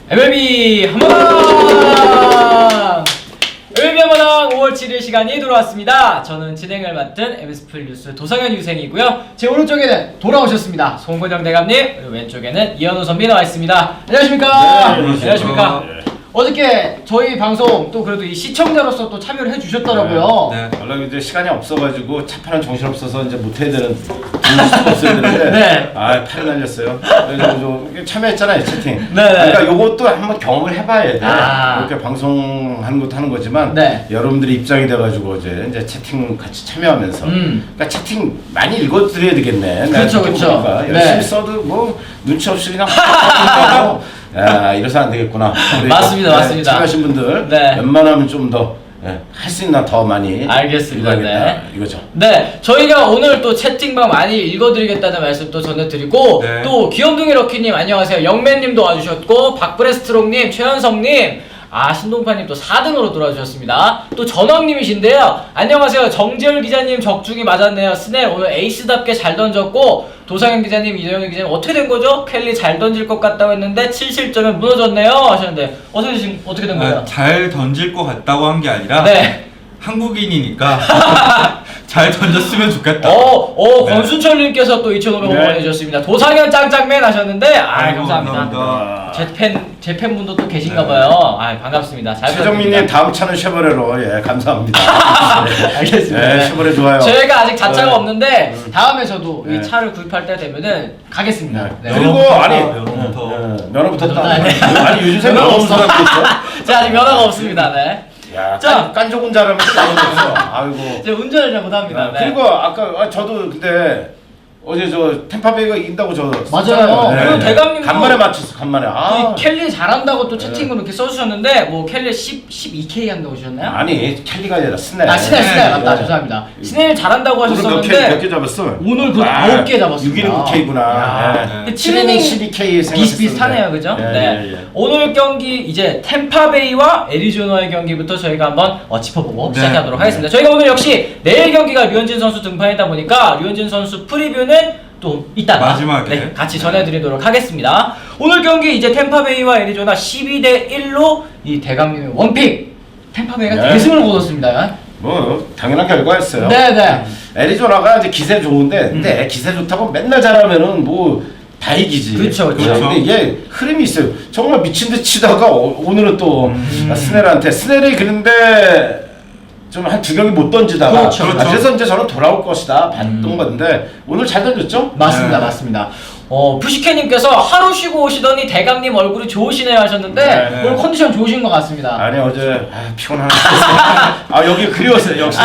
MLB 한마당! MLB 한마당 5월 7일 시간이 돌아왔습니다. 저는 진행을 맡은 MS플 뉴스 도상현 유생이고요. 제 오른쪽에는 돌아오셨습니다. 송건영 대감님, 그리고 왼쪽에는 이현우 선비 나와 있습니다. 안녕하십니까? 네, 안녕하십니까? 어저께 저희 방송 또 그래도 이 시청자로서 또 참여를 해주셨더라고요. 네. 원래 이제 시간이 없어가지고 차판은 정신 없어서 이제 못해야 되는 수가 없어야 되는데 네. 팔이 날렸어요. 그래서 좀 참여했잖아요 채팅. 네. 그러니까 요것도 한번 경험을 해봐야 돼. 아. 이렇게 방송하는 것도 하는 거지만 네. 여러분들이 입장이 돼가지고 이제 채팅 같이 참여하면서 그러니까 채팅 많이 읽어드려야 되겠네. 그렇죠, 그렇죠. 열심히 네. 써도 뭐 눈치 없이 그냥 하고 야 이래서 안 되겠구나. 맞습니다, 맞습니다. 참여하신 분들 네. 웬만하면 좀 더 할 수 있나 더 많이 알겠습니다. 읽어야겠다. 네. 이거죠. 네, 저희가 오늘 또 채팅방 많이 읽어드리겠다는 말씀 또 전해드리고 네. 또 귀염둥이 럭키님 안녕하세요. 영맨님도 와주셨고 박브레스트롱님, 최현성님, 신동파님 또 4등으로 돌아주셨습니다. 또 전왕님이신데요. 안녕하세요. 정재열 기자님 적중이 맞았네요. 스넬 오늘 에이스답게 잘 던졌고 도상현 기자님, 이정현 기자님 어떻게 된 거죠? 켈리 잘 던질 것 같다고 했는데 7실점에 무너졌네요 하셨는데 어떻게 된 거예요? 잘 던질 것 같다고 한 게 아니라 네. 한국인이니까 잘 던졌으면 좋겠다. 네. 네. 권순철님께서 또 2,500원 네. 보내주셨습니다. 도상현 짱짱맨 하셨는데, 아이고, 감사합니다. 아. 제 팬분도 또 계신가봐요. 반갑습니다. 잘 최정민님 부탁드립니다. 다음 차는 쉐보레로 감사합니다. 알겠습니다. 네, 네. 쉐보레 좋아요. 저희가 아직 자차가 네. 없는데, 다음에 저도 네. 이 차를 구입할 때 되면은 가겠습니다. 네. 네. 그리고 아니 면허부터. 면허부터 따. 네. 아니 요즘 새 면허 없는 사람도 있어. 제가 아직 면허가 없습니다. 네. 야, 자. 깐족은 잘하면 면허 없어. 아이고. 제가 운전을 잘 못합니다. 네. 그리고 아까 저도 근데 어제 저 템파베이가 이긴다고 저 맞아요. 썼잖아요. 그리고 대감님도 간만에 맞췄어. 간만에. 또 켈리 잘한다고 또 채팅으로 이렇게 써주셨는데, 뭐 켈리 12K 한다고 하셨나요? 아니 켈리가 아니라 스넬. 스넬 맞다. 네. 죄송합니다. 스넬 잘한다고 오늘 하셨었는데 몇개 잡았어? 오늘 그 9개 잡았습니다. 619K구나. 야. 네. 7이닝 12K 비슷비슷하네요, 그죠? 네. 오늘 경기 이제 템파베이와 애리조나의 경기부터 저희가 한번 짚어보고 네. 시작하도록 하겠습니다. 저희가 오늘 역시 내일 경기가 류현진 선수 등판이다 보니까 류현진 선수 프리뷰는 또 이따가 마지막에. 같이 전해드리도록 하겠습니다. 오늘 경기 이제 템파베이와 애리조나 12대 1로 이 대강님의 원픽 템파베이가 네. 대승을 거뒀습니다. 뭐 당연한 결과였어요. 네네. 애리조나가 이제 기세 좋은데 근데 기세 좋다고 맨날 잘하면은 뭐 다 이기지. 그렇죠, 그렇죠. 근데 이게 흐름이 있어요. 정말 미친 듯 치다가 오늘은 또 스넬이 그런데 좀 한 2경기 못 던지다가 그렇죠, 그렇죠. 그래서 이제 저는 돌아올 것이다 봤던 건데 오늘 잘 던졌죠? 맞습니다, 네. 맞습니다. 푸시케님께서 하루 쉬고 오시더니 대감님 얼굴이 좋으시네요 하셨는데 네. 오늘 컨디션 좋으신 것 같습니다. 아니 어제 피곤하네. 여기 그리웠어요 역시.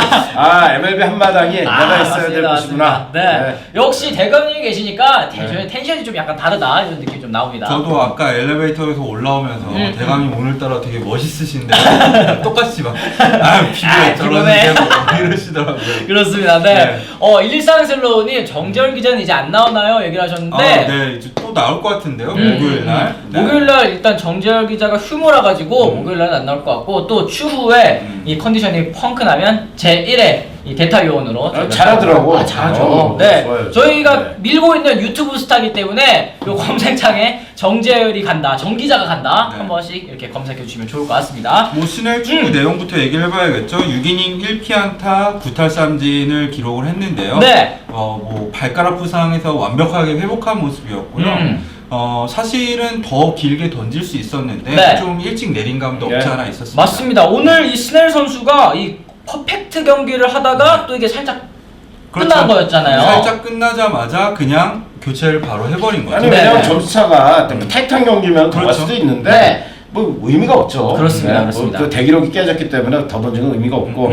MLB 한마당이 내가 있어야 될 곳이구나. 네. 역시 대감님이 계시니까 저희 텐션이 좀 약간 다르다 이런 느낌이 좀 나옵니다. 저도 아까 엘리베이터에서 올라오면서 대감님 오늘따라 되게 멋있으신데 똑같이 막 피부에 피곤해. 저러는데 이러시더라고요. 그렇습니다. 네. 네. 114셀로우님 정재열 기자는 이제 안 나오나요? 얘기를 하셨는데 네, 이제 또 나올 것 같은데요. 목요일 날. 네. 목요일날 일단 정재열 기자가 휴무라 가지고 목요일날은 안 나올 것 같고 또 추후에 이 컨디션이 펑크 나면 제 1회 이 대타 요원으로 잘하더라고. 잘하죠. 네, 좋아요. 저희가 네. 밀고 있는 유튜브 스타이기 때문에 요 검색창에 정재열이 간다, 정 기자가 간다 네. 한 번씩 이렇게 검색해 주시면 좋을 것 같습니다. 뭐 신의 축구 내용부터 얘기를 해봐야겠죠. 6이닝 1피안타 9탈삼진을 기록을 했는데요. 네. 뭐 발가락 부상에서 완벽하게 회복한 모습이었고요. 사실은 더 길게 던질 수 있었는데 네. 좀 일찍 내린 감도 없지 않아 있었습니다. 맞습니다. 오늘 이 스넬 선수가 이 퍼펙트 경기를 하다가 또 이게 살짝 끝난 거였잖아요. 살짝 끝나자마자 그냥 교체를 바로 해버린 거죠. 아니 네. 왜냐면 점수차가 타이트한 경기면 더 갈 그렇죠. 수도 있는데 네. 뭐 의미가 없죠. 그렇습니다, 그렇습니다. 그 대기록이 깨졌기 때문에 더 던지는 의미가 없고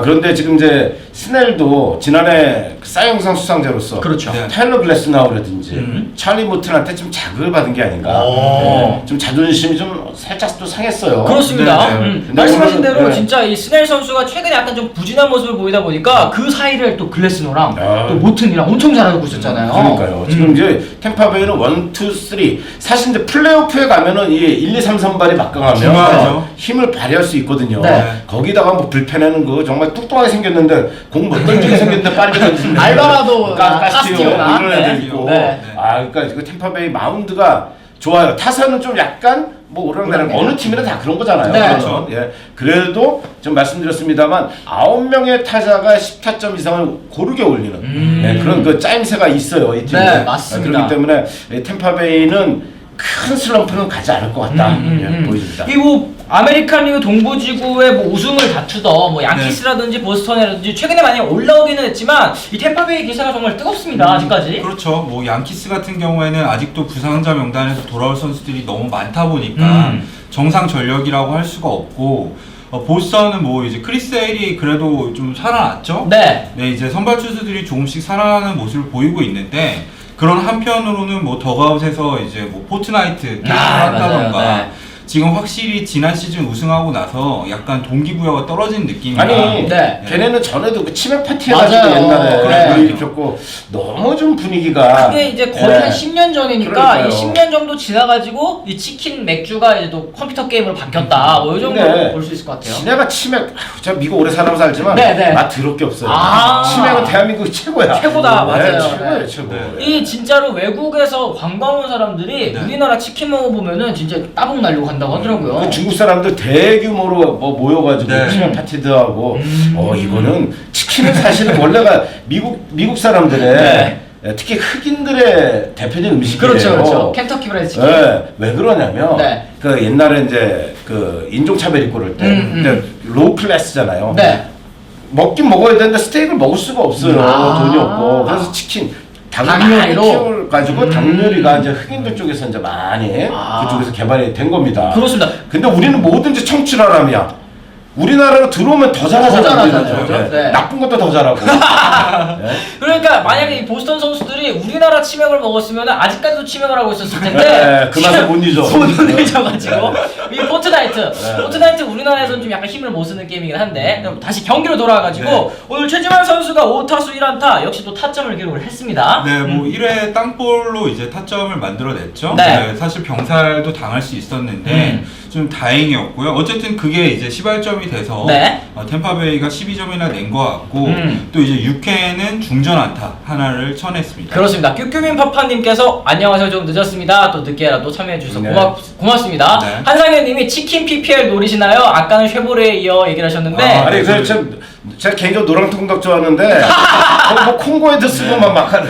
그런데 지금 이제 스넬도 지난해 그 사이영상 수상자로서 그렇죠. 네. 타일러 글래스나우라든지 찰리 모튼한테 좀 자극을 받은 게 아닌가. 오. 좀 자존심이 좀 살짝 또 상했어요. 그렇습니다. 네, 네. 근데 말씀하신 오늘은, 대로 네. 진짜 이 스넬 선수가 최근에 약간 좀 부진한 모습을 보이다 보니까 그 사이를 또 글래스노랑 아. 또 모튼이랑 엄청 잘하고 있었잖아요. 그러니까요. 지금 이제 템파베이는 1, 2, 3 사실 이제 플레이오프에 가면은 이 1, 2, 3, 3발이 막강하면 중요하죠. 힘을 발휘할 수 있거든요. 네. 거기다가 뭐 불펜에는 그 정말 뚱뚱하게 생겼는데 공 못 던지게 생겼는데 빠르게 던지는 알바라도 카스티오나 이런 네. 애들 있고 네. 그러니까 그 템파베이 마운드가 좋아요. 타선은 좀 약간 뭐 오르락내락 어느 팀이나 다 그런 거잖아요. 네. 그렇죠. 예. 그래도 좀 말씀드렸습니다만 9명의 타자가 10타점 이상을 고르게 올리는 예, 그런 그 짜임새가 있어요. 이 팀은. 네, 맞습니다. 그렇기 때문에 템파베이는 큰 슬럼프는 가지 않을 것 같다. 예, 보여집니다. 그리고 아메리칸 리그 동부지구의 뭐 우승을 다투던 뭐 양키스라든지 보스턴이라든지 최근에 많이 올라오기는 했지만 이 템파베이 기세가 정말 뜨겁습니다. 아직까지. 그렇죠. 뭐 양키스 같은 경우에는 아직도 부상자 명단에서 돌아올 선수들이 너무 많다 보니까 정상 전력이라고 할 수가 없고 보스턴은 뭐 이제 크리스 에일이 그래도 좀 살아났죠. 네. 네, 이제 선발 투수들이 조금씩 살아나는 모습을 보이고 있는데 그런 한편으로는 뭐 덕아웃에서 이제 뭐 포트나이트 게임을 한다던가 맞아요. 네. 지금 확실히 지난 시즌 우승하고 나서 약간 동기부여가 떨어진 느낌이 아니, 네. 걔네는 전에도 그 치맥 파티 해가지고 맞아요. 옛날에 네. 일으켰고 너무 좀 분위기가 그게 이제 거의 예. 한 10년 전이니까 그러니까요. 이 10년 정도 지나가지고 이 치킨 맥주가 이제 또 컴퓨터 게임으로 바뀌었다. 뭐 이 정도로 근데 볼 수 있을 것 같아요. 지네가 치맥 제가 미국 오래 살아서 알지만 네, 네. 맛 더럽게 없어요. 아. 치맥은 대한민국이 최고야. 최고다. 맞아요. 최고예요, 네. 최고. 네. 이 진짜로 외국에서 관광 온 사람들이 네. 우리나라 치킨 먹어보면은 진짜 따봉 날리고 간다고 하더라고요. 그 중국 사람들 대규모로 뭐 모여가지고 네. 치맥 파티도 하고 이거는 치킨은 사실은 원래가 미국 사람들의 네. 특히 흑인들의 대표적인 음식이에요. 그렇죠, 그렇죠. 켄터키 프라이드 치킨. 네, 왜 그러냐면 네. 그 옛날에 이제 그 인종차별 있고 그럴 때 근데 로우 클래스잖아요. 네. 먹긴 먹어야 되는데 스테이크를 먹을 수가 없어요. 아. 돈이 없고 그래서 치킨 닭요리로? 키울 가지고 닭요리가 이제 흑인들 쪽에서 이제 많이 아. 그쪽에서 개발이 된 겁니다. 그렇습니다. 근데 우리는 뭐든지 청출하람이야. 우리나라로 들어오면 더 잘하잖아요. 더 잘하잖아요. 우리는. 그렇죠? 네. 나쁜 것도 더 잘하고. 그러니까 만약에 이 보스턴 선수들이 우리나라 치맥을 먹었으면 아직까지도 치맥을 하고 있었을 텐데 네, 그 맛을 못 잊어. 못 잊어가지고 이 포트나이트 우리나라에서는 좀 약간 힘을 못 쓰는 게임이긴 한데 그럼 다시 경기로 돌아와가지고 네. 오늘 최지만 선수가 5타수 1안타 역시 또 타점을 기록을 했습니다. 네, 뭐 1회 땅볼로 이제 타점을 만들어냈죠. 네. 사실 병살도 당할 수 있었는데 좀 다행이었고요. 어쨌든 그게 이제 시발점이 돼서 네. 템파베이가 12점이나 낸 것 같고 음. 또 이제 6회에는 중전 안타 하나를 쳐냈습니다. 그렇습니다. 큐큐민 파파님께서 안녕하세요. 좀 늦었습니다. 또 늦게라도 참여해 주셔서 네. 고맙습니다. 네. 한상현님이 치킨 PPL 노리시나요? 아까는 쉐보레에 이어 얘기를 하셨는데 아니 제가 개인적으로 노랑통닭 좋아하는데 거기 뭐 콩고에도 쓰고만 막 하는.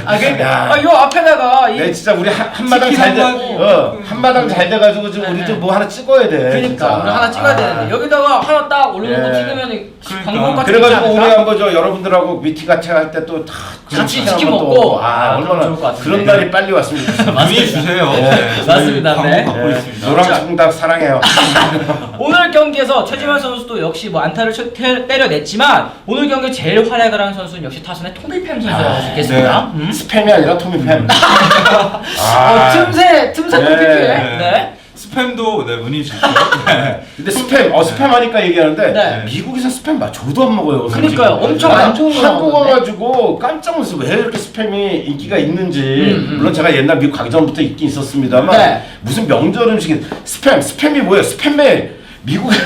요 앞에다가 이 네, 진짜 우리 한마당 치킨 잘 돼, 한마디. 한마당 잘 돼가지고 좀 우리 좀 뭐 하나 찍어야 돼. 그러니까 진짜. 우리 하나 찍어야 되는데 여기다가 하나 딱 올려놓고 예. 찍으면 그러니까. 광고 같은 그래가지고 우리 한번 저 여러분들하고 미팅 같이 할 때 또 다 같이 치킨 먹고 얼마나 좋을 것 같은데. 그런 날이 빨리 왔으면 좋겠어요. 문의 주세요. 네, 맞습니다. 저희 네. 광고 받고 있습니다. 노랑통닭 사랑해요. 오늘 경기에서 최지만 선수도 역시 뭐 안타를 때려냈지만 오늘 경기 제일 활약을 한 선수는 역시 타선의 토미팸 선수라고 수 있겠습니다. 스팸이 아니라 토미팸. 틈새 네. 토미팸. 네. 스팸도 네, 문의 주시죠. 네. 근데 스팸 하니까 얘기하는데 네. 미국에서 스팸 맛 저도 안 먹어요. 솔직히. 그러니까요. 엄청 안 좋은 거 한국 나오는데. 와가지고 깜짝 놀랐어요. 왜 이렇게 스팸이 인기가 있는지. 물론 제가 옛날 미국 가기 전부터 있긴 있었습니다만 네. 무슨 명절 음식이 스팸이 뭐예요? 스팸에 미국에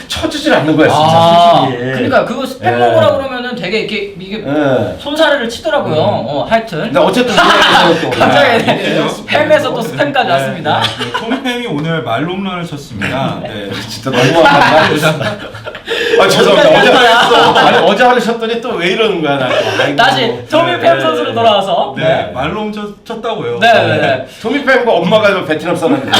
쳐주질 않는 거야 진짜 솔직히. 그러니까 그거 스팸 예. 먹으라 그러면은 되게 이게 예. 손사래를 치더라고요. 하여튼. 근데 어쨌든 우리나라에서 또 갑자기 네. 스팸에서 또 스팸까지 왔습니다. 토미팸이 오늘 말로 홈런을 쳤습니다. 네. 진짜 너무한다. 아 죄송합니다. 어제 하셨더니 또 왜 이러는 거야 나. 아이고. 다시 토미팸 선수로 돌아와서. 네, 말로 홈 쳤다고요. 네. 토미팸과 엄마가 베트남 사람인데.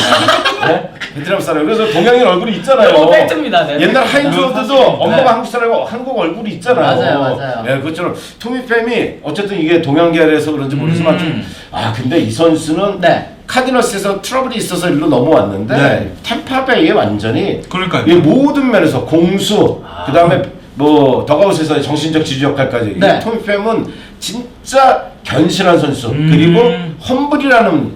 네? 베트남 사람. 그래서 동양인 얼굴이 있잖아요. 이거 팩트입니다. 네. 옛날 하인즈워드도 네. 엄마가 한국 사람이고 한국 얼굴이 있잖아요. 맞아요. 네, 그것처럼 토미팸이 어쨌든 이게 동양계열에서 그런지 모르지만 근데 이 선수는 네. 카디너스에서 트러블이 있어서 일로 넘어왔는데 네. 템파베이에 완전히 그러니까요. 이 모든 면에서 공수 그다음에 뭐 덕아웃에서 정신적 지주 역할까지 네. 이 토미팸은 진짜 견실한 선수 그리고 험블이라는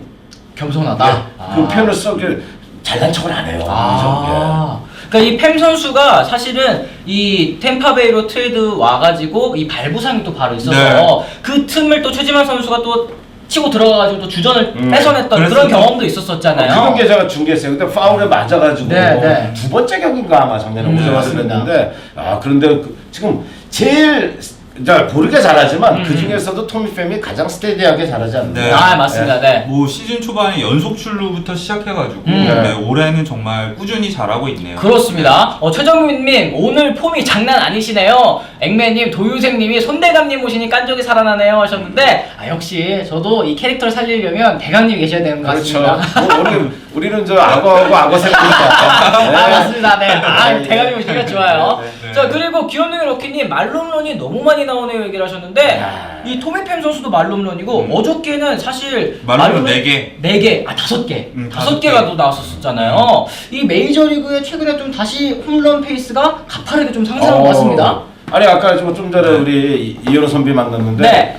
겸손하다. 그 표현을 써길 잘난 척을 안 해요. 그러니까 이 팸 선수가 사실은 이 템파베이로 트레이드 와가지고 이 발부상이 또 바로 있어서 네. 그 틈을 또 최지만 선수가 또 치고 들어가가지고 또 주전을 뺏어냈던 그런 그랬었죠. 경험도 있었었잖아요. 그런 게 제가 중계했어요. 근데 파울에 맞아가지고 네. 두 번째 경기인가 아마 작년에 오자마자 맞습니다. 그랬는데 그런데 지금 제일 이제 고르게 잘하지만 그 중에서도 토미 팸이 가장 스테디하게 잘하지 않나요? 네. 아 맞습니다. 네. 뭐 시즌 초반에 연속 출루부터 시작해가지고 네. 네, 올해는 정말 꾸준히 잘하고 있네요. 그렇습니다. 최정민님 오늘 폼이 장난 아니시네요. 앵매님, 도유생님이 손대감님 오시니 깐족이 살아나네요 하셨는데 역시 저도 이 캐릭터를 살리려면 대감님이 계셔야 되는 것 그렇죠. 같습니다. 우리는 저 악어하고 악어 새끼니까. 맞습니다. 네. 대감님 오시니까 좋아요. 네. 자 그리고 귀염둥이 럭키님 말홈런이 너무 많이 나오네요 얘기를 하셨는데 야. 이 토미팸 선수도 말홈런이고 어저께는 사실 말홈런 4개. 4개, 5개. 5개가 또 나왔었잖아요. 이 메이저리그에 최근에 좀 다시 홈런 페이스가 가파르게 좀 상승한 것 같습니다. 아니 아까 좀 전에 우리 이현우 선배 만났는데 네.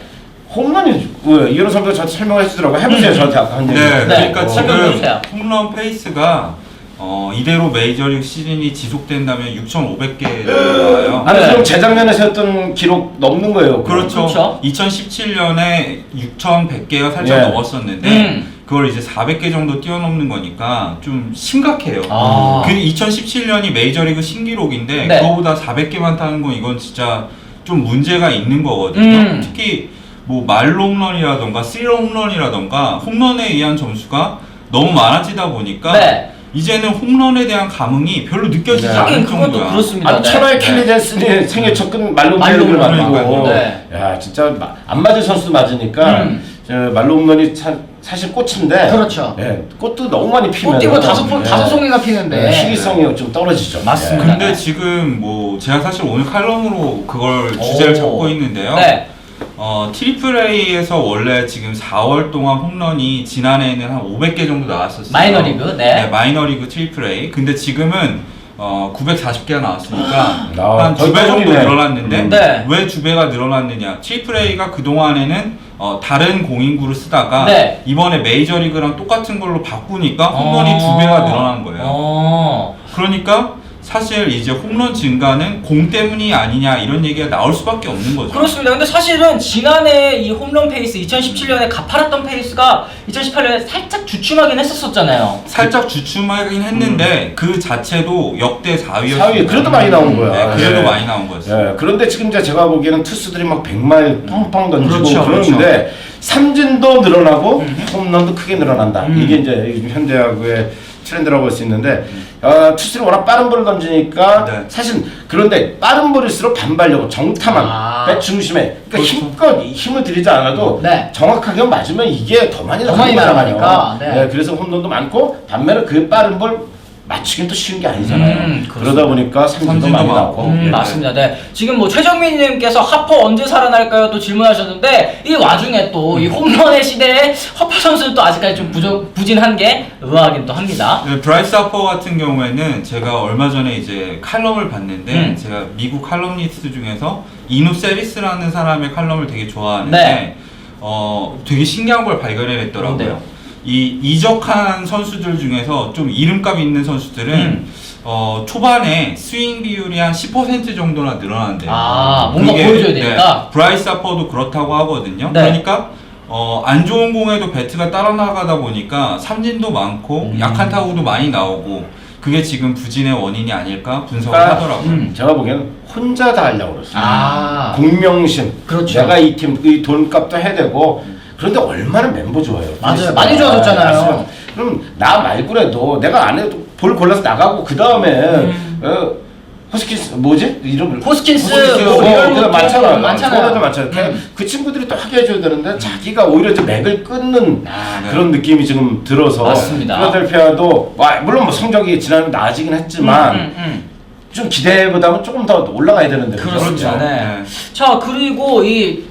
홈런이 왜 이현우 선배가 저한테 설명해 주더라고요. 해보세요. 저한테 아까 한 얘기. 네, 그러니까 설명해 지금 주세요. 홈런 페이스가 이대로 메이저리그 시즌이 지속된다면 6,500개 나와요. 아니 네. 그럼 재작년에 세웠던 기록 넘는 거예요. 그렇죠. 그렇죠. 2017년에 6,100개가 살짝 예. 넘었었는데 그걸 이제 400개 정도 뛰어넘는 거니까 좀 심각해요. 아. 그 2017년이 메이저리그 신기록인데 네. 그거보다 400개만 타는 건 이건 진짜 좀 문제가 있는 거거든요. 특히 뭐 말로 홈런이라던가 스리런 홈런이라던가 홈런에 의한 점수가 너무 많아지다 보니까 네. 이제는 홈런에 대한 감흥이 별로 느껴지지 네. 않을 하긴 그건 또 정도야. 그렇습니다. 아니 천하의 켈리 댄슨이 생애 첫 말로 홈런을 맞고 홈런이니까요. 네. 야 진짜 안 맞을 선수도 맞으니까 저 말로 홈런이 사실 꽃인데 그렇죠. 예, 꽃도 너무 많이 피면 꽃띠고 다섯 송이가 피는데. 희귀성이 좀 떨어지죠. 맞습니다. 예. 근데 지금 뭐 제가 사실 오늘 칼럼으로 그걸 주제를 잡고 있는데요. 네. 트리플 A에서 원래 지금 4월 동안 홈런이 지난해에는 한 500개 정도 나왔었어요. 마이너리그, 네. 마이너리그 트리플 A. 근데 지금은 940개가 나왔으니까 아, 한 거의 2배 정도 더블이네. 늘어났는데 네. 왜 2배가 늘어났느냐? 트리플 A가 그 동안에는 다른 공인구를 쓰다가 네. 이번에 메이저리그랑 똑같은 걸로 바꾸니까 홈런이 2배가 늘어난 거예요. 그러니까 사실 이제 홈런 증가는 공 때문이 아니냐 이런 얘기가 나올 수밖에 없는 거죠. 그렇습니다. 근데 사실은 지난해 이 홈런 페이스 2017년에 가파랐던 페이스가 2018년에 살짝 주춤하긴 했었잖아요. 살짝 주춤하긴 했는데 그 자체도 역대 4위였어요. 4위 그래도 많이 나온 거야. 네, 그래도 예. 많이 나온 거였어요. 예, 그런데 지금 이제 제가 보기에는 투수들이 막 100마일 팡팡 던지고 그렇죠, 그러는데 삼진도 늘어나고 홈런도 크게 늘어난다. 이게 이제 요즘 현대야구의 트렌드라고 할 수 있는데 투수들이 워낙 빠른 볼을 던지니까 네. 사실 그런데 빠른 볼일수록 반발력, 정타만 배 중심에 그러니까 그렇죠. 힘껏 힘을 들이지 않아도 네. 정확하게 맞으면 이게 더 많이 더 많이 나가잖아요. 날아가니까, 네. 그래서 홈런도 많고 반면에 그 빠른 볼 맞추긴 또 쉬운 게 아니잖아요. 그렇습니다. 그러다 보니까 삼진도 삼진도 많이 많고. 나고. 맞습니다. 네. 지금 뭐 최정민님께서 하퍼 언제 살아날까요? 또 질문하셨는데 이 와중에 또 이 홈런의 시대에 허퍼 선수는 또 아직까지 좀 부진한 게 의아하긴 또 합니다. 네, 브라이스 하퍼 같은 경우에는 제가 얼마 전에 이제 칼럼을 봤는데 제가 미국 칼럼니스트 중에서 이누 세리스라는 사람의 칼럼을 되게 좋아하는데 네. 되게 신기한 걸 발견해냈더라고요. 뭔데요? 이 이적한 선수들 중에서 좀 이름값 있는 선수들은 초반에 스윙 비율이 한 10% 정도나 늘어난대요. 뭔가 보여줘야 되니까. 브라이스 하퍼도 그렇다고 하거든요. 네. 그러니까 안 좋은 공에도 배트가 따라 나가다 보니까 삼진도 많고 약한 타구도 많이 나오고 그게 지금 부진의 원인이 아닐까 분석을 하더라고요. 제가 보기에는 혼자 다 하려고 그랬어요. 공명심. 그렇죠. 내가 이 팀, 이 돈값도 해야 되고. 그런데 얼마나 멤버 좋아요. 맞아요. 많이 좋아졌잖아요. 맞습니다. 그럼 나 말고라도 내가 안 해도 볼 골라서 나가고 그 다음에 호스킨스 뭐지 이름을 호스킨스 뭐 이런 거 많잖아요. 많잖아요. 좋아도 많잖아요. 그 친구들이 또 하게 해줘야 되는데 자기가 오히려 좀 맥을 끊는 네. 그런 느낌이 지금 들어서 맞습니다. 필라델피아도 물론 뭐 성적이 지난해 나아지긴 했지만 좀 기대보다는 조금 더 올라가야 되는데 그렇습니다. 그렇죠? 네. 자 그리고 이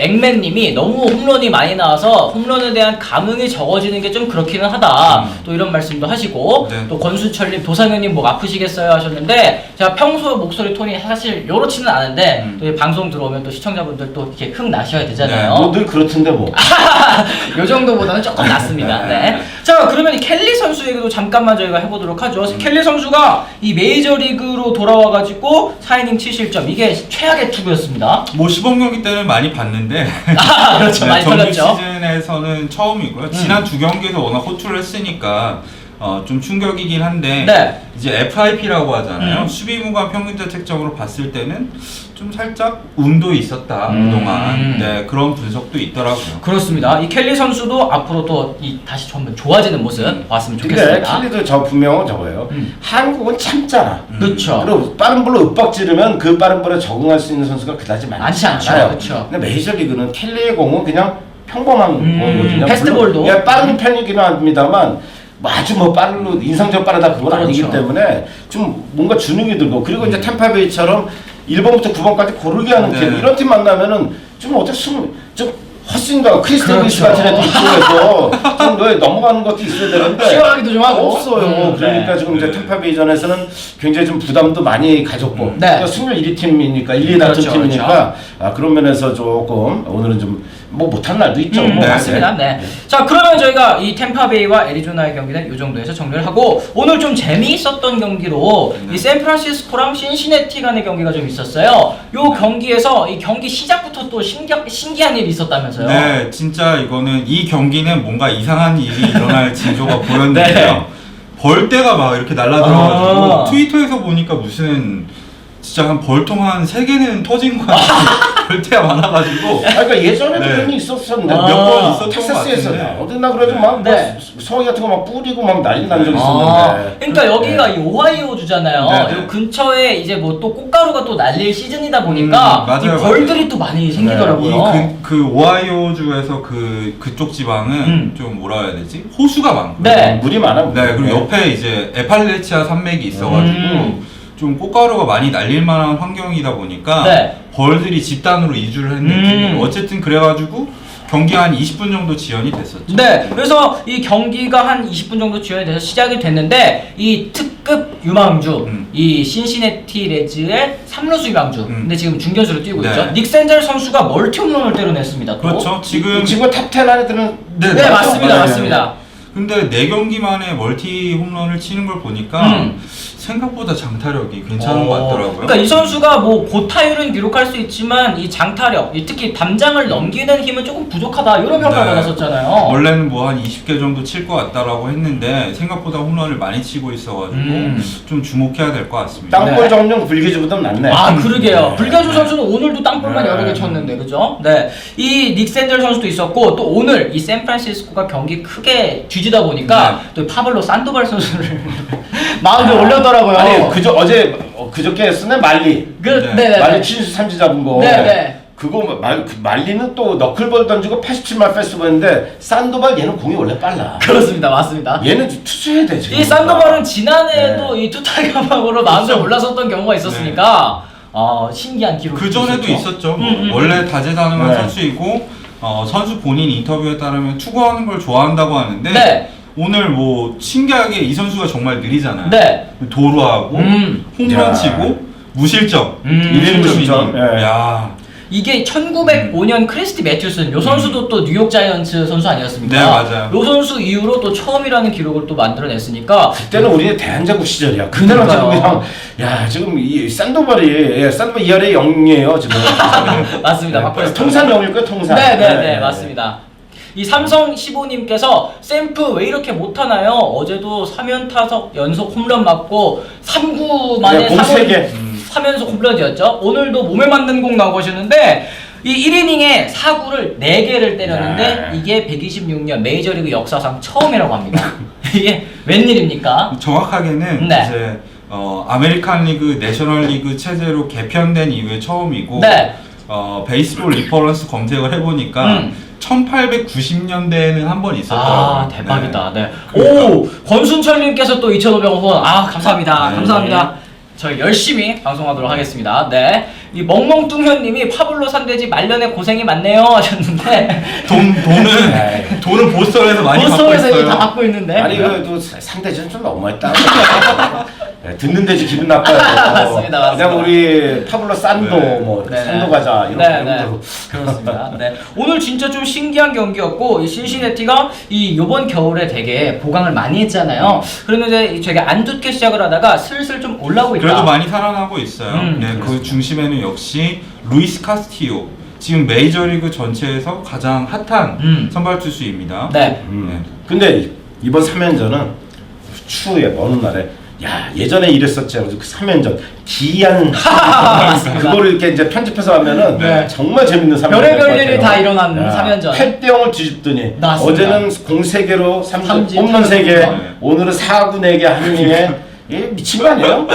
앵맨님이 너무 홈런이 많이 나와서 홈런에 대한 감흥이 적어지는 게 좀 그렇기는 하다. 또 이런 말씀도 하시고 네. 또 권수철님 도상현님 목 아프시겠어요 하셨는데 제가 평소 목소리 톤이 사실 요렇지는 않은데 또 이 방송 들어오면 또 시청자분들 또 이렇게 흥 나셔야 되잖아요. 뭐 늘 그렇던데 뭐. 요 정도보다는 조금 낫습니다. 네. 자, 그러면 이 켈리 선수 얘기도 잠깐만 저희가 해보도록 하죠. 켈리 선수가 이 메이저리그로 돌아와가지고 4이닝 7실점 이게 최악의 투구였습니다. 뭐 시범 경기 때는 많이 봤는데 그렇죠. 많이 정규 터졌죠. 시즌에서는 처음이고요. 지난 두 경기에서 워낙 호투를 했으니까 좀 충격이긴 한데 네. 이제 FIP라고 하잖아요. 음. 수비무관 평균 자책점으로 봤을 때는 좀 살짝 운도 있었다 그동안. 네, 그런 분석도 있더라고요. 그렇습니다. 이 켈리 선수도 앞으로 또 다시 좀 좋아지는 모습 봤으면 근데 좋겠습니다. 켈리도 저 분명한 저거예요. 한국은 참잖아. 그렇죠. 그리고 빠른 볼로 윽박 지르면 그 빠른 볼에 적응할 수 있는 선수가 그다지 많지 않죠. 않아요. 그렇죠. 근데 메이저리그는 켈리의 공은 그냥 평범한 공이거든요. 패스트볼도. 물론, 예, 빠른 편이기는 합니다만 뭐 아주 뭐 빠르로 인상적 빠르다 그건 그렇죠. 아니기 때문에 좀 뭔가 주눅이 들고 그리고 이제 템파베이처럼 1번부터 9번까지 고르게 하는 네. 팀 이런 팀 만나면은 좀 어떻게 좀 헛신가 크리스티안 그렇죠. 리스 같은 애들 이쪽에서 좀 넘어가는 것도 있어야 되는데 시원하기도 좀 하고. 없어요. 그러니까 네. 지금 이제 템파베이전에서는 굉장히 좀 부담도 많이 가졌고 네. 그러니까 승률 1위 팀이니까 1, 2 다툰 그렇죠, 팀이니까 그런 면에서 조금 오늘은 좀 뭐 못한 날도 있죠. 뭐. 네. 맞습니다. 네. 자, 그러면 저희가 이 템파베이와 애리조나의 경기는 이 정도에서 정리를 하고 오늘 좀 재미있었던 경기로 이 샌프란시스코랑 신시내티 간의 경기가 좀 있었어요. 요 경기에서 이 경기 시작부터 또 신기한 일이 있었다면서요? 네, 진짜 이거는 이 경기는 뭔가 이상한 일이 일어날 징조가 보였는데요. 네. 벌떼가 막 이렇게 날라들어가지고 아. 트위터에서 보니까 무슨 진짜 한 벌통 한 3개는 터진 거 같은 벌떼가 많아가지고 그러니까 예전에도 네. 그런 게 있었었는데 몇 번 있었던 텍사스에서 것 같은데. 어딨나 그래도 막 네. 성이 같은 거 막 뿌리고 막 난리 난 적이 있었는데 그러니까 여기가 이 오하이오 주잖아요. 네, 네. 요 근처에 이제 뭐 또 꽃가루가 또 날릴 시즌이다 보니까 이 맞아요, 벌들이 맞아요. 또 많이 생기더라고요. 그 오하이오주에서 그쪽 지방은 좀 뭐라 해야 되지? 호수가 많고 네. 물이 많아. 네, 그리고 옆에 이제 에팔레치아 산맥이 있어가지고 좀 꽃가루가 많이 날릴 만한 환경이다 보니까 네. 벌들이 집단으로 이주를 했는지 어쨌든 그래가지고 경기 한 20분 정도 지연이 됐었죠. 네, 그래서 이 경기가 한 20분 정도 지연이 돼서 시작이 됐는데 이 특급 유망주 이 신시내티 레즈의 3루수 유망주 근데 지금 중견수로 뛰고 네. 있죠. 닉 센젤 선수가 멀티 홈런을 때려냈습니다. 또. 그렇죠. 지금 이 친구가 탑10 안에 드는 네, 맞습니다. 맞아요. 맞습니다. 근데 4경기 만에 멀티 홈런을 치는 걸 보니까 생각보다 장타력이 괜찮은 것 같더라고요. 그러니까 이 선수가 뭐 고타율은 기록할 수 있지만 이 장타력, 이 특히 담장을 넘기는 힘은 조금 부족하다 이런 평가를 받았었잖아요. 원래는 뭐 한 20개 정도 칠 것 같다라고 했는데 생각보다 홈런을 많이 치고 있어가지고 좀 주목해야 될 것 같습니다. 땅볼 정령 불기주보다 낫네. 아 그러게요. 불가주 선수는 오늘도 땅볼만 네. 여러 개 쳤는데 그죠? 네. 이 닉센젤 선수도 있었고 또 오늘 이 샌프란시스코가 경기 크게 뒤지다 보니까 또 파블로 산도발 선수를 마운드에 올렸더라고요. 아니 그저께 쓰네 말리. 네네. 말리 취수 삼진 잡은 거. 네네. 그거 말리는 또 너클볼 던지고 87말 패스트볼인데 산도발 얘는 공이 원래 빨라. 그렇습니다. 맞습니다. 얘는 투수해야 돼 지금. 이 산도발은 지난해에도 이 투타격방으로 마운드에 올라섰던 경우가 있었으니까 신기한 기록. 그 전에도 있었죠. 뭐 원래 다재다능한 선수이고 선수 본인 인터뷰에 따르면 투구하는 걸 좋아한다고 하는데 네. 오늘 뭐 신기하게 이 선수가 정말 느리잖아요. 네. 도루하고 홈런 치고 무실점 1실점. 야. 이게 1905년 크리스티 매튜슨 요 선수도 또 뉴욕 자이언츠 선수 아니었습니까? 네, 맞아요. 요 선수 이후로 또 처음이라는 기록을 또 만들어냈으니까 그때는 우리의 대한제국 시절이야. 그때는 지금 그냥 지금 이 산도발이 산도발 2할에 0이에요 지금. 맞습니다. 네, 통산 0일 거예요 통산. 네네네 맞습니다. 이 삼성 15님께서 샘프 왜 이렇게 못하나요? 어제도 3연타석 연속 홈런 맞고 3구 만에 공 3개. 3연속 홈런이었죠. 오늘도 몸에 맞는 공 나오고 하셨는데 이 1이닝에 4구를 4개를 때렸는데 이게 126년 메이저리그 역사상 처음이라고 합니다. 이게 웬일입니까? 정확하게는 네. 이제 아메리칸 리그, 내셔널 리그 체제로 개편된 이후에 처음이고 네. 베이스볼 리퍼런스 검색을 해보니까 1890년대에는 한 번 있었더라고요. 아 대박이다. 네. 오 권순철님께서 또 2,500원 후원. 아 감사합니다. 네. 감사합니다. 저희 열심히 방송하도록 하겠습니다. 네. 이 멍멍뚱현님이 파블로 산대지 말년에 고생이 많네요 하셨는데 돈은 보스턴에서 많이 받고 보스턴에서 있어요. 다 받고 있는데. 아니 그래도 상대전 좀 너무했다. 듣는 데지 기분 나빠요. 맞습니다. 그냥 우리 파블로 산도 네. 뭐 네. 산도 가자 이런 정도로. 그렇습니다. 네. 오늘 진짜 좀 신기한 경기였고 이 신시내티가 이 요번 겨울에 되게 보강을 많이 했잖아요. 그러면 이제 되게 안 좋게 시작을 하다가 슬슬 좀 올라오고 있다. 그래도 많이 살아나고 있어요. 네, 그 중심에는 역시 루이스 카스티오. 지금 메이저리그 전체에서 가장 핫한 선발 투수입니다. 네. 근데 이번 3연전은 추후에 어느 날에 야 예전에 이랬었지 하면서 그 3연전 기이한 그거를 이렇게 이제 편집해서 하면은 네. 정말 재밌는 3연전 별의별 일이 다 일어난 3연전. 8대0을 뒤집더니 맞습니다. 어제는 공 3개로 삼진, 홈런 3개 네. 오늘은 4구 4개 한 이닝에 미친 거 아니에요?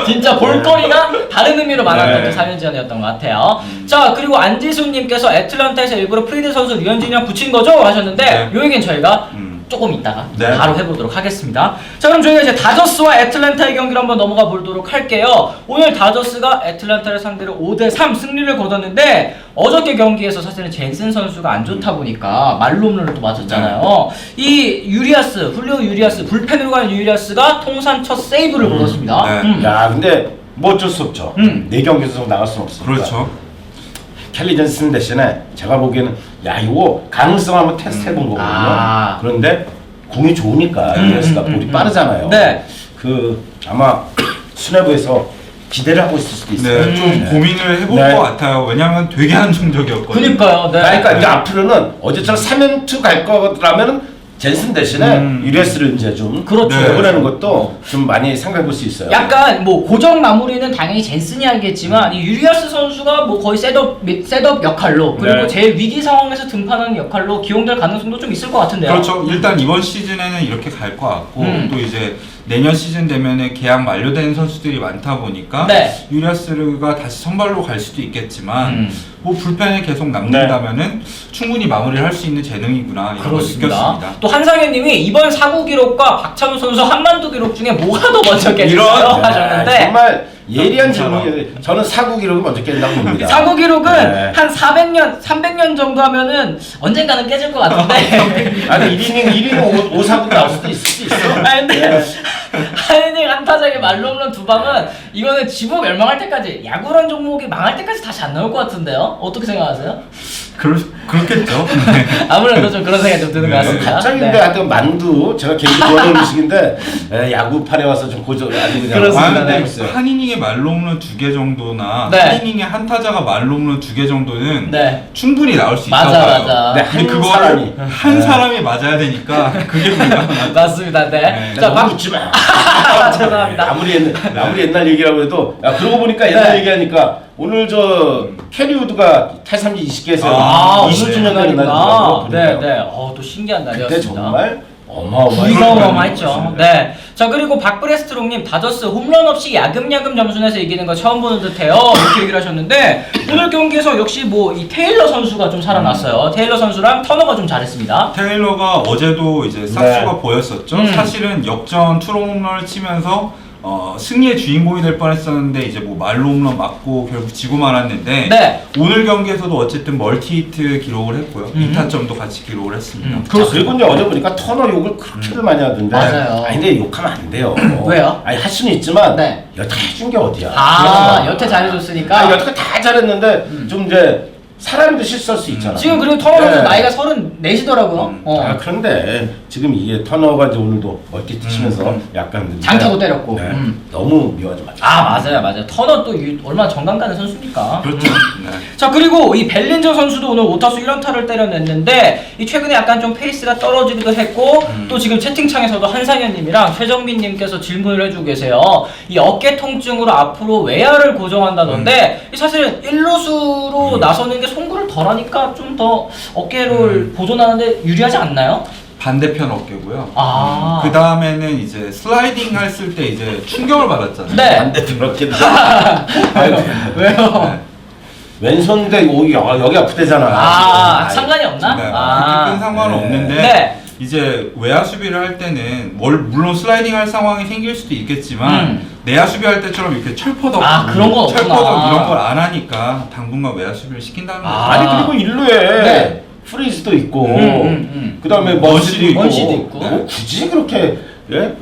진짜 볼거리가 다른 의미로 많았던 네. 3연전이었던 것 같아요. 자, 그리고 안지수님께서 애틀란타에서 일부러 프리드 선수 류현진이랑 붙인 거죠? 하셨는데 네. 요 얘기는 저희가 조금 이따가 네. 바로 해보도록 하겠습니다. 자, 그럼 저희가 이제 다저스와 애틀란타의 경기를 한번 넘어가 보도록 할게요. 오늘 다저스가 애틀란타를 상대로 5대3 승리를 거뒀는데 어저께 경기에서 사실은 젠슨 선수가 안 좋다 보니까 말로 홈런을 또 맞았잖아요. 이 유리아스, 훌리오 유리아스, 불펜으로 가는 유리아스가 통산 첫 세이브를 거뒀습니다. 네. 야 근데 뭐 어쩔 수 없죠. 4경기에서 나갈 수는 없으니까. 그렇죠. 켈리 존슨 대신에 제가 보기에는 야 이거 가능성 한번 테스트 해본 거거든요. 아. 그런데 공이 좋으니까 유리아스가 볼이 빠르잖아요. 네. 그 아마 수뇌부에서 기대를 하고 있을 수도 있어요. 네, 좀 고민을 해볼 네. 것 같아요. 왜냐면 되게 한정적이었거든요. 그니까요. 네. 그러니까 이제 앞으로는 어제처럼 3연투 갈 거라면은 젠슨 대신에 유리아스를 이제 좀 그렇죠. 내보내는 것도 좀 많이 생각해 볼 수 있어요. 약간 뭐 고정 마무리는 당연히 젠슨이 하겠지만 이 유리아스 선수가 뭐 거의 셋업 역할로 그리고 네. 제일 위기 상황에서 등판하는 역할로 기용될 가능성도 좀 있을 것 같은데요. 그렇죠. 일단 이번 시즌에는 이렇게 갈 것 같고 또 이제 내년 시즌 되면은 계약 만료되는 선수들이 많다 보니까 네. 유리아스가 다시 선발로 갈 수도 있겠지만 뭐 불펜에 계속 남는다면은 충분히 마무리를 할 수 있는 재능이구나 이런 걸 그렇습니다. 느꼈습니다. 또 한상현님이 이번 사구 기록과 박찬호 선수 한만두 기록 중에 뭐가 더 먼저 깨질까요? 이런? 하셨는데 정말 예리한 질문이에요. 저는 사구 기록이 먼저 깬다고 봅니다. 사구 기록은 네. 한 300년 정도 하면은 언젠가는 깨질 것 같은데. 아니 1이닝 5사구 나올 수도 있을 수 있어. 아니 근데 한 이닝 한 타석에 말로 홈런 2방은 이거는 지구 멸망할 때까지 야구란 종목이 망할 때까지 다시 안 나올 것 같은데요? 어떻게 생각하세요? 그렇겠죠. 네. 아무래도 좀 그런 생각이 좀 드는 것 같습니다. 갑자기인데 네. 하여튼 만두 제가 개인적으로 좋아하는 음식인데 야구판에 와서 좀 고조 아주 그냥 그렇습니다. 아, 근데 있어요. 한 이닝에 말로 홈런 2개 정도나 네. 한 이닝에 한 타자가 말로 홈런 2개 정도는 네. 충분히 나올 수 맞아, 있어요. 맞아. 네, 근데 한 그거를 사람이. 한 네. 사람이 맞아야 되니까 그게 불가능하죠. 맞습니다. 네. 네. 자, 너무 웃지 마. 죄송합니다. 아무리 옛날 얘기라고 해도 야 그러고 보니까 옛날 네. 얘기하니까 오늘 저 캐리우드가 탈삼진 20개에서 아, 20주년 되는 날이구나. 날이더라고요. 네, 네. 또 신기한 그때 날이었습니다. 정말 어마어마했죠. 이거 어마어마했죠. 네. 자, 그리고 박브레스트롱님 다저스 홈런 없이 야금야금 점수내서 이기는 거 처음 보는 듯해요. 이렇게 얘기를 하셨는데 오늘 경기에서 역시 뭐 이 테일러 선수가 좀 살아났어요. 테일러 선수랑 터너가 좀 잘했습니다. 테일러가 어제도 이제 싹수가 네. 보였었죠. 사실은 역전 투런 홈런을 치면서 승리의 주인공이 될 뻔했었는데 이제 뭐 말로 홈런 맞고 결국 지고 말았는데 네. 오늘 경기에서도 어쨌든 멀티히트 기록을 했고요. 2타점도 같이 기록을 했습니다. 그리고 이제 어제 보니까 터너 욕을 그렇게들 많이 하던데. 맞아요. 아니 근데 욕하면 안 돼요. 왜요? 아니 할 수는 있지만 네. 여태 해준 게 어디야. 아, 여태 잘해줬으니까. 아 여태가 다 잘했는데 좀 이제 사람도 실수할 수 있잖아. 지금 그리고 터너 선수 네. 나이가 34시더라고요. 아 그런데 지금 이게 터너가 이제 오늘도 멀티히트 치면서 약간 장타도 때렸고. 네. 너무 미워하지 마. 아, 맞아요. 터너 또 얼마나 정감 가는 선수입니까? 그렇죠. 네. 자, 그리고 이 벨린저 선수도 오늘 5타수 1안타를 때려냈는데 이 최근에 약간 좀 페이스가 떨어지기도 했고 또 지금 채팅창에서도 한상현님이랑 최정민님께서 질문을 해주고 계세요. 이 어깨 통증으로 앞으로 외야를 고정한다던데 이 사실은 1루수로 나서는 게 송구를 덜하니까 좀 더 어깨를 보존하는데 유리하지 않나요? 반대편 어깨고요. 아. 그 다음에는 이제 슬라이딩 했을 때 이제 충격을 받았잖아요. 네. 반대편 어깨. 왜요? 왼손인데 여기 아프대잖아. 아, 상관이 없나? 네. 아. 그렇게 큰 상관은 없는데 네. 이제 외야 수비를 할 때는 물론 슬라이딩 할 상황이 생길 수도 있겠지만 내야 수비할 때처럼 이렇게 철퍼덕 그런 건 없구나. 철퍼덕 이런 걸 안 하니까 당분간 외야 수비를 시킨다는 거죠. 아니 그리고 일루에 네. 프리즈도 있고 그다음에 먼시도 있고. 먼시도 있고. 뭐 굳이 그렇게 예?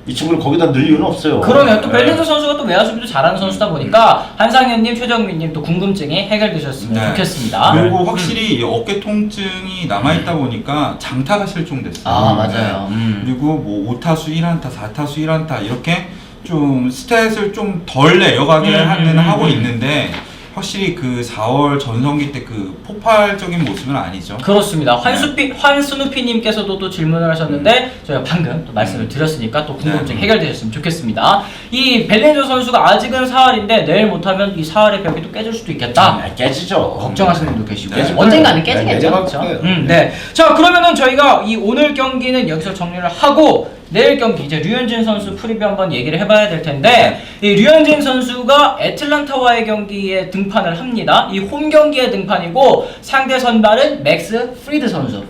이 친구를 거기다 넣을 이유는 없어요. 그러네요. 또 벨린저 선수가 또 외야 수비도 잘하는 선수다 보니까 한상현님, 최정민님 또 궁금증이 해결되셨으면 네. 좋겠습니다. 그리고 확실히 이 어깨 통증이 남아있다 보니까 장타가 실종됐어요. 아, 맞아요. 그리고 뭐 5타수 1안타, 4타수 1안타 이렇게 좀 스탯을 좀 덜 내려가게 하고 있는데 확실히 그 4월 전성기 때 그 폭발적인 모습은 아니죠. 그렇습니다. 환스누피님께서도 또 질문을 하셨는데 저희가 방금 또 말씀을 드렸으니까 또 궁금증 네. 해결되셨으면 좋겠습니다. 이 벨린저 선수가 아직은 4할인데 내일 못하면 이 4할의 벽이 또 깨질 수도 있겠다. 깨지죠. 걱정하시는 분도 계시고 네. 언젠가는 네, 깨지겠죠. 내려갈 그렇죠? 거예요. 네. 자, 그러면은 저희가 이 오늘 경기는 여기서 정리를 하고 내일 경기 이제 류현진 선수 프리뷰 한번 얘기를 해봐야 될 텐데 이 류현진 선수가 애틀란타와의 경기에 등판을 합니다. 이 홈 경기에 등판이고 상대 선발은 맥스 프리드 선수,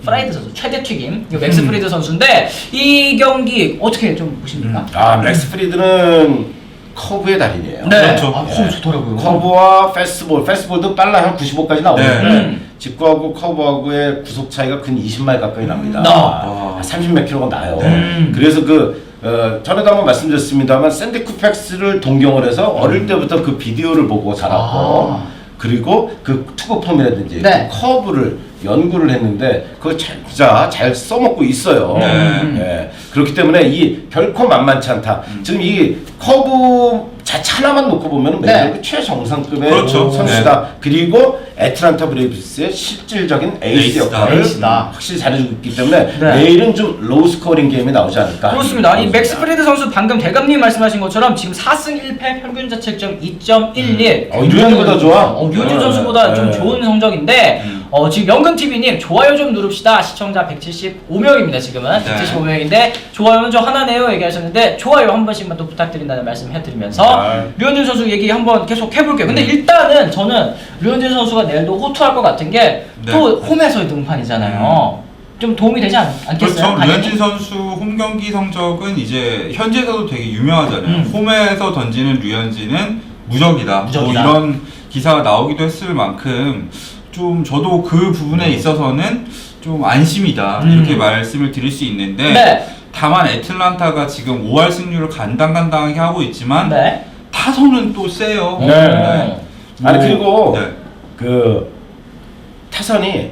최대 튀김 이 맥스 프리드 선수인데 이 경기 어떻게 좀 보십니까? 맥스 프리드는 커브의 달인이에요. 네. 그렇죠. 커브 좋더라고요. 커브와 패스트볼도 빨라 한 95까지 나오는데 네. 직구하고 커브하고의 구속 차이가 근 20마일 가까이 납니다. 아. 30몇 킬로가 나요. 네. 그래서 전에도 한번 말씀드렸습니다만 샌디 쿠팩스를 동경을 해서 어릴 때부터 그 비디오를 보고 자랐고 그리고 그 투구 폼이라든지 네. 그 커브를 연구를 했는데 그걸 진짜 잘 써먹고 있어요. 네. 그렇기 때문에 이 결코 만만치 않다. 지금 이 커브 자체 하나만 놓고 보면 네. 메이저리그 최정상급의 그렇죠. 선수다. 그리고 애틀란타 브레이브스의 실질적인 에이스 에이스다. 역할을 에이스다. 확실히 잘해주고 있기 때문에 네. 내일은 좀 로우 스코어링 게임이 나오지 않을까. 그렇습니다. 이 맥스 프리드 선수 방금 대감님 말씀하신 것처럼 지금 4승 1패 평균 자책점 2.11. 류현진보다 좋아. 류현진 선수보다 좀 네. 좋은 성적인데 지금 연근TV님 좋아요 좀 누릅시다. 시청자 175명입니다. 지금은 네. 175명인데 좋아요는 저 하나네요 얘기하셨는데 좋아요 한 번씩만 또 부탁드린다는 말씀 해드리면서 류현진 선수 얘기 한번 계속 해볼게요. 근데 일단은 저는 류현진 선수가 내일도 호투할 것 같은 게 또 홈에서의 등판이잖아요. 좀 도움이 되지 않겠어요? 그렇죠. 당연히? 류현진 선수 홈 경기 성적은 이제 현지에서도 되게 유명하잖아요. 홈에서 던지는 류현진은 무적이다. 무적이다. 뭐 이런 기사가 나오기도 했을 만큼 좀 저도 그 부분에 있어서는 좀 안심이다 이렇게 말씀을 드릴 수 있는데 네. 다만 애틀란타가 지금 5할 승률을 간당간당하게 하고 있지만 네. 타선은 또 세요. 네. 아니 뭐, 그리고 네. 그 타선이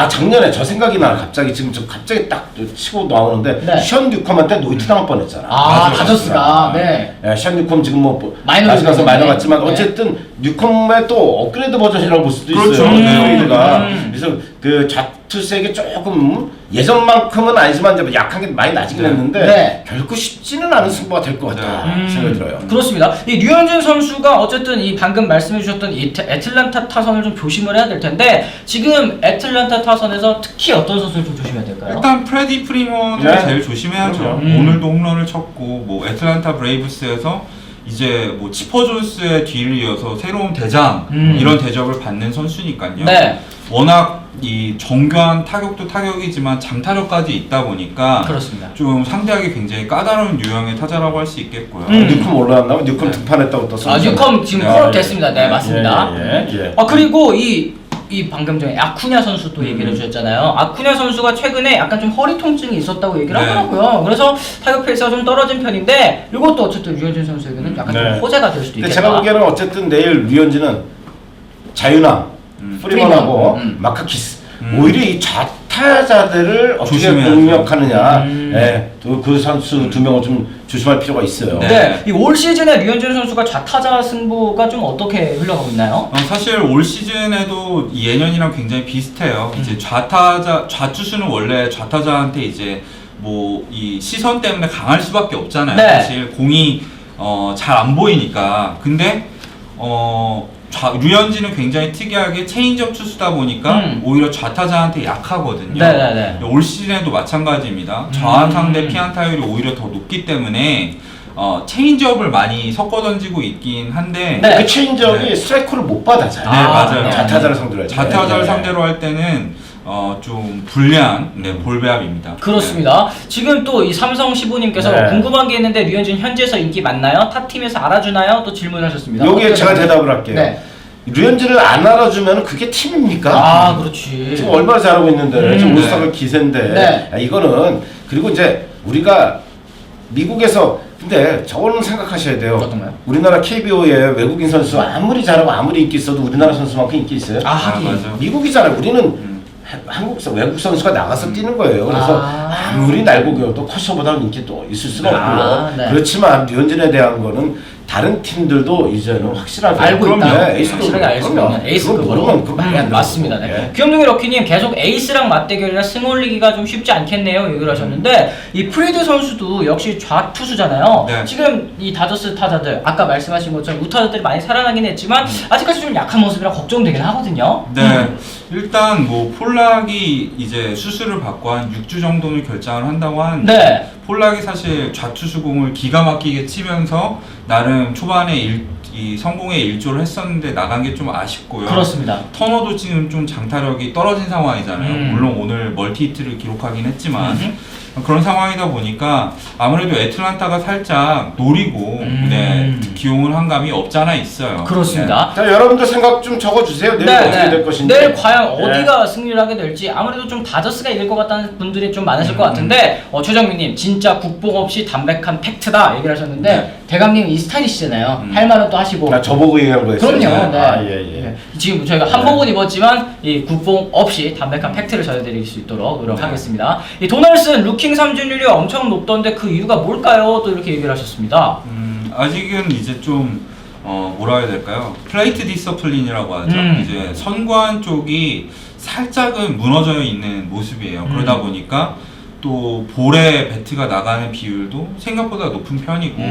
작년에 저 생각이 나. 갑자기 지금 갑자기 딱 치고 나오는데 네. 션 뉴컴한테 노이트 당할 뻔했잖아. 아, 맞아요. 다저스가 네. 션 뉴컴 지금 마이너 아직 가서 마이너 갔지만 네. 어쨌든 뉴컴의 또 업그레이드 버전이라고 볼 수도 그렇죠. 있어요. 스토리가. 음. 그래서 그 좌투색이 조금 예전만큼은 아니지만 이제 약한 게 많이 나지긴 네. 했는데 네. 결코 쉽지는 않은 승부가 될 것 같다 생각이 들어요. 그렇습니다. 이 류현진 선수가 어쨌든 이 방금 말씀해주셨던 이 애틀란타 타선을 좀 조심을 해야 될 텐데 지금 애틀란타 타선에서 특히 어떤 선수를 좀 조심해야 될까요? 일단 프레디 프리먼을 네. 제일 조심해야죠. 그럼요. 오늘도 홈런을 쳤고 뭐 애틀란타 브레이브스에서 이제 뭐 치퍼 존스의 뒤를 이어서 새로운 대장 이런 대접을 받는 선수니까요. 네. 워낙 이 정교한 타격도 타격이지만 장타력까지 있다 보니까 그렇습니다. 좀 상대하기 굉장히 까다로운 유형의 타자라고 할 수 있겠고요. 뉴컴 올라왔나? 뉴컴 등판했다고 떴어. 뉴컴 지금 콜업 됐습니다. 네, 맞습니다. 예. 그리고 이 방금 전에 아쿠냐 선수 또 얘기를 해주셨잖아요. 아쿠냐 선수가 최근에 약간 좀 허리 통증이 있었다고 얘기를 네. 하더라고요. 그래서 타격 페이스가 좀 떨어진 편인데 이것도 어쨌든 류현진 선수에게는 약간 좀 호재가 될 수도 근데 있겠다. 제가 보기에는 어쨌든 내일 류현진은 자유나 프리먼하고 프리먼. 마카키스 오히려 이 좌타자들을 어떻게 조심해야죠. 공략하느냐 그 선수 두 명을 좀 조심할 필요가 있어요. 네, 이 올 시즌에 류현진 선수가 좌타자 승부가 좀 어떻게 흘러가고 있나요? 사실 올 시즌에도 예년이랑 굉장히 비슷해요. 이제 좌투수는 원래 좌타자한테 이제 뭐 이 시선 때문에 강할 수밖에 없잖아요. 네. 사실 공이 잘 안 보이니까. 근데 류현진은 굉장히 특이하게 체인지업 투수다 보니까 오히려 좌타자한테 약하거든요. 네네네. 올 시즌에도 마찬가지입니다. 좌완 상대 피안타율이 오히려 더 높기 때문에 체인지업을 많이 섞어 던지고 있긴 한데 네. 그 체인지업이 스트라이크를 못 받아 잘. 맞아요. 좌타자를 상대로 할 때. 좌타자를 네. 상대로 할 때는 좀 불리한 볼 배합입니다. 그렇습니다. 지금 또 이 삼성 15님께서 네. 궁금한 게 있는데 류현진 현지에서 인기 많나요? 타 팀에서 알아주나요? 또 질문하셨습니다. 여기에 제가 대답을 할게요. 네. 류현진을 안 알아주면 그게 팀입니까? 아, 그렇지. 지금 얼마나 잘하고 있는데 지금 올스타가 기세인데 네. 이거는 그리고 이제 우리가 미국에서 근데 저거는 생각하셔야 돼요. 어떤가요? 우리나라 KBO에 외국인 선수 아무리 잘하고 아무리 인기 있어도 우리나라 선수만큼 인기 있어요? 아, 하긴. 맞아. 미국이잖아요. 우리는 외국 선수가 나가서 뛰는 거예요. 그래서 아무리 날고 겨도 커쇼보다는 인기 또 있을 수가 없고요. 네. 그렇지만 류현진에 대한 거는 다른 팀들도 이제는 확실하게 알고 그럼요. 있다. 네, 에이스급으로. 확실하게 알 수 그럼요. 있는 에이스 그거 급으로. 모르면 그거 말이 안 되는 맞습니다. 거고. 네. 예. 귀염둥이 럭키님 계속 에이스랑 맞대결이라 승 올리기가 좀 쉽지 않겠네요. 얘기를 하셨는데 이 프리드 선수도 역시 좌투수잖아요. 네. 지금 이 다저스 타자들 아까 말씀하신 것처럼 우타자들이 많이 살아나긴 했지만 아직까지 좀 약한 모습이라 걱정되긴 하거든요. 네, 일단 뭐 폴락이 이제 수술을 받고 한 6주 정도는 결장을 한다고 하는데 네. 폴락이 사실 좌투수공을 기가 막히게 치면서 나름 초반에 이 성공에 일조를 했었는데 나간 게 좀 아쉽고요. 그렇습니다. 터너도 지금 좀 장타력이 떨어진 상황이잖아요. 물론 오늘 멀티 히트를 기록하긴 했지만 그런 상황이다 보니까 아무래도 애틀란타가 살짝 노리고 네, 기용을 한 감이 없지 않아 있어요. 그렇습니다. 자, 여러분들 생각 좀 적어주세요. 내일 어떻게 될 것인지. 내일 과연 네. 어디가 승리를 하게 될지 아무래도 좀 다저스가 이길 것 같다는 분들이 좀 많으실 것 같은데 최정민님 진짜 국뽕 없이 담백한 팩트다 얘기를 하셨는데 네. 대감님 이 스타일이시잖아요. 할 말은 또 하시고. 나 저보고 얘기한 거였어요. 그럼요. 네. 아, 예, 예. 네. 지금 저희가 한복은 입었지만 이 국뽕 없이 담백한 팩트를 전해드릴 수 있도록 노력하겠습니다. 이 도널슨 루킹 삼진율이 엄청 높던데 그 이유가 뭘까요? 또 이렇게 얘기를 하셨습니다. 아직은 이제 좀 뭐라 해야 될까요? 플레이트 디서플린이라고 하죠. 음. 이제 선관 쪽이 살짝은 무너져 있는 모습이에요. 그러다 보니까 또 볼에 배트가 나가는 비율도 생각보다 높은 편이고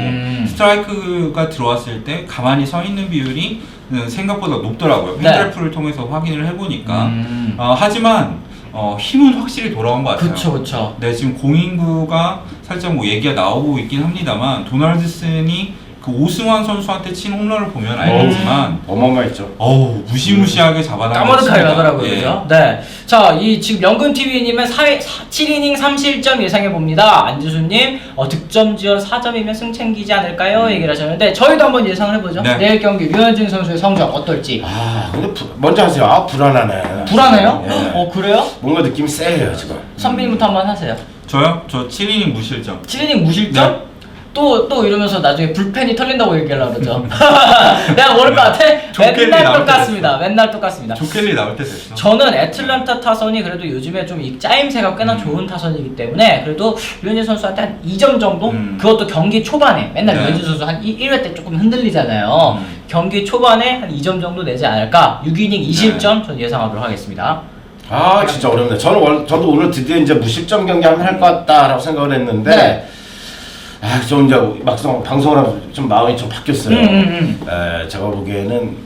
스트라이크가 들어왔을 때 가만히 서 있는 비율이 생각보다 높더라고요. 네. 팬그래프를 통해서 확인을 해보니까 하지만 힘은 확실히 돌아온 것 같아요. 그쵸. 네, 지금 공인구가 살짝 뭐 얘기가 나오고 있긴 합니다만 도널드슨이 그 오승환 선수한테 친 홈런을 보면 알겠지만 어마어마했죠. 어우 무시무시하게 잡아당겼습니다. 까마득하게 가더라고요. 예. 그죠? 네. 자, 이 지금 연근TV님은 7이닝 3실점 예상해봅니다. 안지수님, 득점 지원 4점이면 승 챙기지 않을까요? 얘기를 하셨는데, 저희도 한번 예상을 해보죠. 네. 내일 경기 류현진 선수의 성적 어떨지. 아, 근데 먼저 하세요. 아, 불안하네. 불안해요? 예. 그래요? 뭔가 느낌이 세요, 지금. 선배님부터 한번 하세요. 저요? 저 7이닝 무실점. 7이닝 무실점? 네. 또 이러면서 나중에 불펜이 털린다고 얘기하려고 그러죠. 내가 모를 것 같아? 조켈리 맨날 나올 때 똑같습니다. 맨날 똑같습니다. 조켈리 나올 때 됐어. 저는 애틀란타 타선이 그래도 요즘에 좀 이 짜임새가 꽤나 좋은 타선이기 때문에 그래도 류현진 선수한테 한 2점 정도? 그것도 경기 초반에 맨날 네. 류현진 선수 한 1회 때 조금 흔들리잖아요. 경기 초반에 한 2점 정도 내지 않을까? 6이닝 2실점 저는 예상하도록 하겠습니다. 아, 진짜 어렵네. 저도 오늘 드디어 이제 무실점 경기 한번 할 것 같다라고 생각을 했는데, 네. 아, 저 이제 막상 방송을 하면서 좀 마음이 좀 바뀌었어요. 제가 보기에는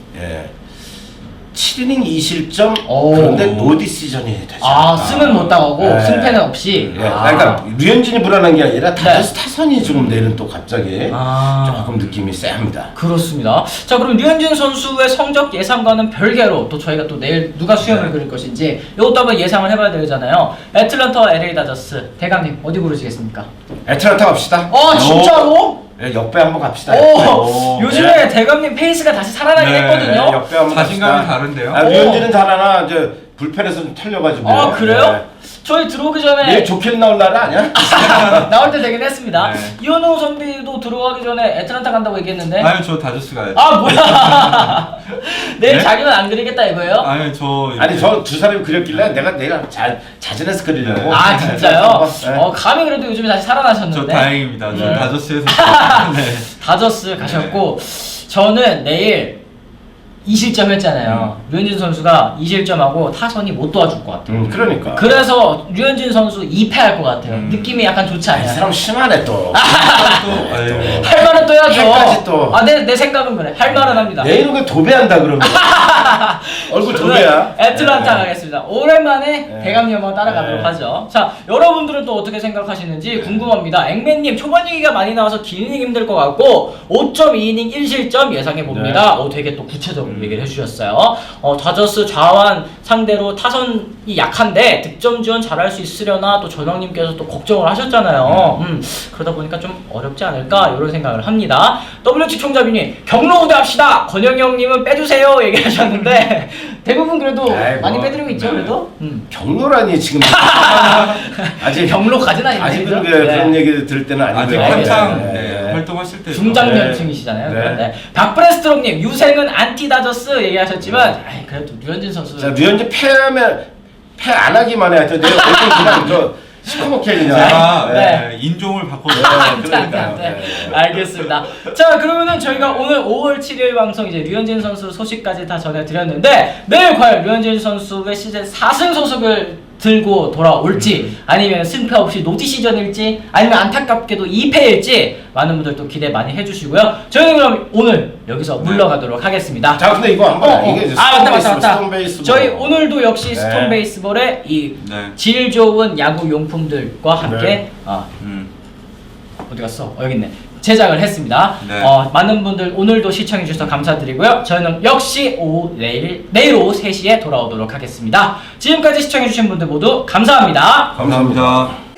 7이닝 2실점 오. 그런데 노 디시전이 되지 아, 않을까. 승은 못 당하고 네. 승패는 없이. 예, 그러니까 류현진이 불안한 게 아니라 다저스 네. 타선이 지금 내일은 또 갑자기 아. 조금 느낌이 쎄합니다. 그렇습니다. 자, 그럼 류현진 선수의 성적 예상과는 별개로 또 저희가 또 내일 누가 수염을 그릴 것인지 이것도 한번 예상을 해봐야 되잖아요. 애틀란타와 LA 다저스 대감님 어디 고르시겠습니까? 애틀란타 갑시다. 진짜로? 네, 역배 한번 갑시다. 오, 역배. 요즘에 대감님 페이스가 다시 살아나긴 네, 했거든요. 역배 한번 자신감이 갑시다. 다른데요? 아, 류현진은 잘하나 이제 불펜에서 좀 털려가지고. 아, 그래요? 네. 저희 들어오기 전에 내일 좋게 나올 날 아니야? 나올 때 되긴 했습니다. 네. 이현우 선비도 들어가기 전에 애틀란타 간다고 얘기했는데. 아니 저 다저스 가야죠. 아, 뭐야? 내일 네? 자기는 안 그리겠다 이거예요? 아니 저 아니 저 두 사람이 그렸길래 내가 자진해서 그리려고. 아, 진짜요? 네. 감히 그래도 요즘에 다시 저 살아나셨는데. 다행입니다. 저 네. 다저스에서 네. 다저스 가셨고 저는 내일 2실점 했잖아요. 류현진 선수가 2실점하고 타선이 못 도와줄 것 같아요. 그러니까. 그래서 류현진 선수 2패할 것 같아요. 느낌이 약간 좋지 이 않아요? 사람 심하네 또. 또 아유. 할 말은 또 해야죠. 패까지 또. 내 생각은 그래. 할 말은 합니다. 내일은 그 도배한다 그러면. 얼굴 도배야. 애틀란타 네. 가겠습니다. 오랜만에 네. 대감님 한번 따라가도록 네. 하죠. 자, 여러분들은 또 어떻게 생각하시는지 궁금합니다. 앵맨님 초반 얘기가 많이 나와서 긴 이닝 힘들 것 같고 5.2이닝 1실점 예상해 봅니다. 되게 또 구체적으로 얘기를 해주셨어요. 다저스 좌완 상대로 타선이 약한데 득점 지원 잘할 수 있으려나 또 전왕님께서 또 걱정을 하셨잖아요. 그러다 보니까 좀 어렵지 않을까 이런 생각을 합니다. WH 총잡이님 경로 우대합시다. 권영영님은 빼주세요 얘기하셨는데 대부분 그래도 아이고, 많이 빼드리고 있죠 네. 그래도. 경로라니 지금. 아직 경로까지는 아닌데. 아직은 그죠? 그런 얘기 들을 때는 아직 아니고요. 한창 네. 활동하실 때 중장년층이시잖아요. 네. 네. 박브레스트롱님 유생은 안티 다저스 얘기하셨지만 아이, 그래도 류현진 선수. 자, 류현진 패하면 패 안 하기만 해. 내가 얼굴 그냥 시커멓게 그냥. 제가 네. 인종을 바꿔서 그러니까요. 네. 알겠습니다. 자, 그러면은 저희가 오늘 5월 7일 방송 이제 류현진 선수 소식까지 다 전해드렸는데 내일 과연 류현진 선수의 시즌 4승 소식을 들고 돌아올지 아니면 승패 없이 노티 시전일지 아니면 안타깝게도 2패일지 많은 분들 또 기대 많이 해주시고요. 저희는 그럼 오늘 여기서 물러가도록 하겠습니다. 자, 근데 이거 한번 이게 이제 맞다. 스톤 베이스볼. 저희 오늘도 역시 네. 스톤 베이스볼의 이 네. 질 좋은 야구 용품들과 함께 네. 어디 갔어? 여기 있네. 제작을 했습니다. 네. 많은 분들 오늘도 시청해 주셔서 감사드리고요. 저희는 역시 내일 오후 3시에 돌아오도록 하겠습니다. 지금까지 시청해 주신 분들 모두 감사합니다. 감사합니다.